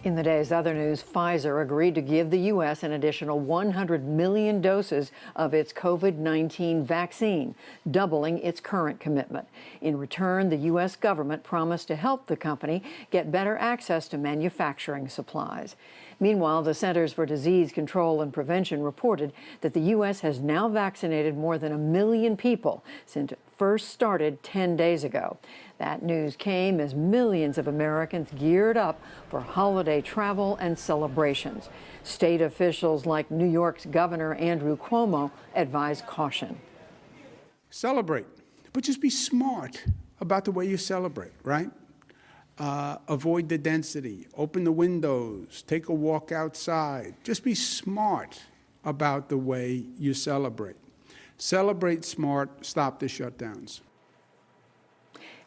In the day's other news, Pfizer agreed to give the U.S. an additional 100 million doses of its COVID-19 vaccine, doubling its current commitment. In return, the U.S. government promised to help the company get better access to manufacturing supplies. Meanwhile, the Centers for Disease Control and Prevention reported that the U.S. has now vaccinated more than 1 million people since it first started 10 days ago. That news came as millions of Americans geared up for holiday travel and celebrations. State officials like New York's Governor Andrew Cuomo advise caution. Celebrate, but just be smart about the way you celebrate, right? Avoid the density, open the windows, take a walk outside. Just be smart about the way you celebrate. Celebrate smart, stop the shutdowns.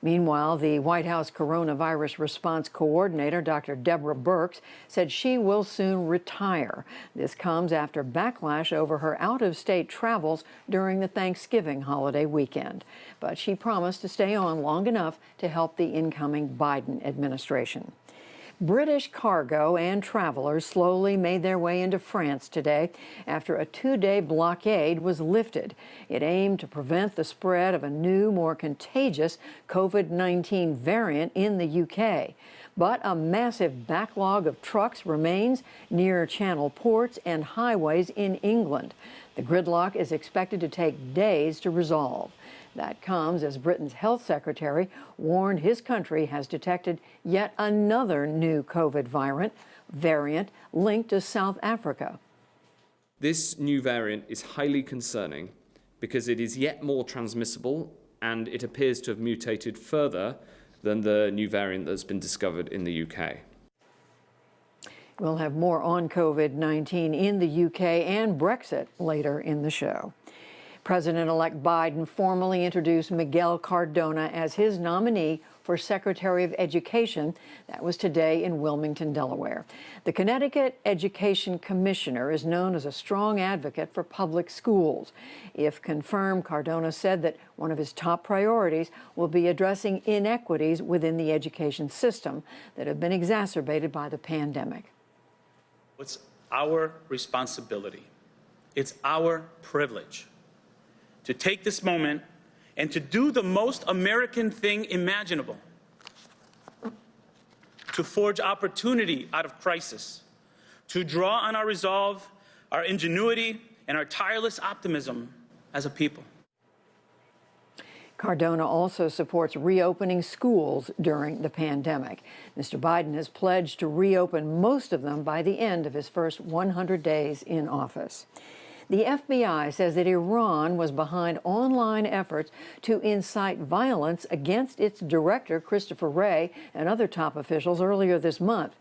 Meanwhile, the White House coronavirus response coordinator, Dr. Deborah Birx, said she will soon retire. This comes after backlash over her out-of-state travels during the Thanksgiving holiday weekend. But she promised to stay on long enough to help the incoming Biden administration. British cargo and travelers slowly made their way into France today after a 2-day blockade was lifted. It aimed to prevent the spread of a new, more contagious COVID-19 variant in the UK. But a massive backlog of trucks remains near Channel ports and highways in England. The gridlock is expected to take days to resolve. That comes as Britain's health secretary warned his country has detected yet another new COVID variant linked to South Africa. This new variant is highly concerning because it is yet more transmissible and it appears to have mutated further than the new variant that's been discovered in the UK. We'll have more on COVID-19 in the UK and Brexit later in the show. President-elect Biden formally introduced Miguel Cardona as his nominee for Secretary of Education. That was today in Wilmington, Delaware. The Connecticut Education Commissioner is known as a strong advocate for public schools. If confirmed, Cardona said that one of his top priorities will be addressing inequities within the education system that have been exacerbated by the pandemic. It's our responsibility. It's our privilege to take this moment and to do the most American thing imaginable, to forge opportunity out of crisis, to draw on our resolve, our ingenuity, and our tireless optimism as a people. Cardona also supports reopening schools during the pandemic. Mr. Biden has pledged to reopen most of them by the end of his first 100 days in office. The FBI says that Iran was behind online efforts to incite violence against its director, Christopher Wray, and other top officials earlier this month.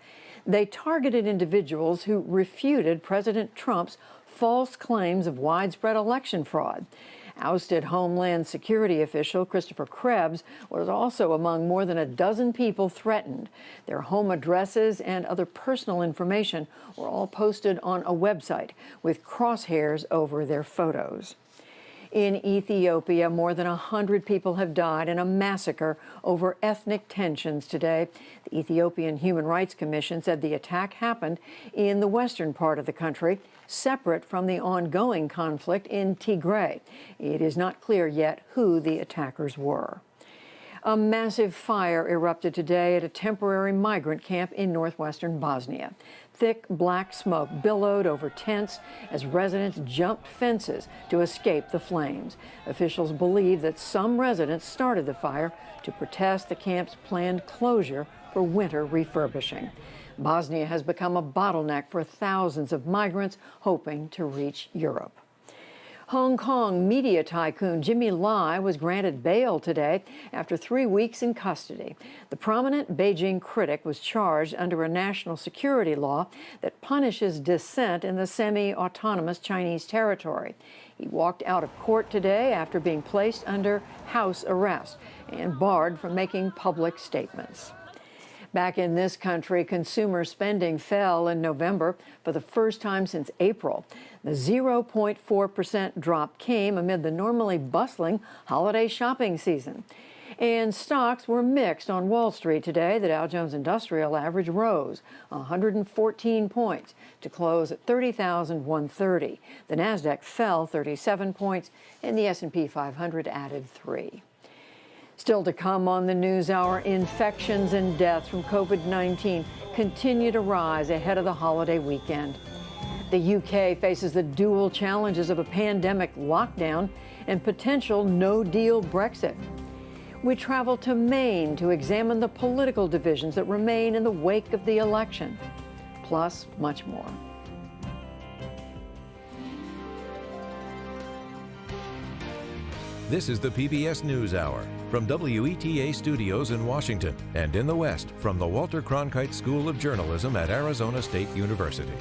They targeted individuals who refuted President Trump's false claims of widespread election fraud. Ousted Homeland Security official Christopher Krebs was also among more than a dozen people threatened. Their home addresses and other personal information were all posted on a website with crosshairs over their photos. In Ethiopia, more than 100 people have died in a massacre over ethnic tensions today. The Ethiopian Human Rights Commission said the attack happened in the western part of the country, separate from the ongoing conflict in Tigray. It is not clear yet who the attackers were. A massive fire erupted today at a temporary migrant camp in northwestern Bosnia. Thick black smoke billowed over tents as residents jumped fences to escape the flames. Officials believe that some residents started the fire to protest the camp's planned closure for winter refurbishing. Bosnia has become a bottleneck for thousands of migrants hoping to reach Europe. Hong Kong media tycoon Jimmy Lai was granted bail today after 3 weeks in custody. The prominent Beijing critic was charged under a national security law that punishes dissent in the semi-autonomous Chinese territory. He walked out of court today after being placed under house arrest and barred from making public statements. Back in this country, consumer spending fell in November for the first time since April. The 0.4% drop came amid the normally bustling holiday shopping season. And stocks were mixed on Wall Street today. The Dow Jones Industrial Average rose 114 points to close at 30,130. The Nasdaq fell 37 points, and the S&P 500 added 3. Still to come on the NewsHour, infections and deaths from COVID-19 continue to rise ahead of the holiday weekend. The UK faces the dual challenges of a pandemic lockdown and potential no-deal Brexit. We travel to Maine to examine the political divisions that remain in the wake of the election, plus much more. This is the PBS NewsHour from WETA Studios in Washington and in the West from the Walter Cronkite School of Journalism at Arizona State University.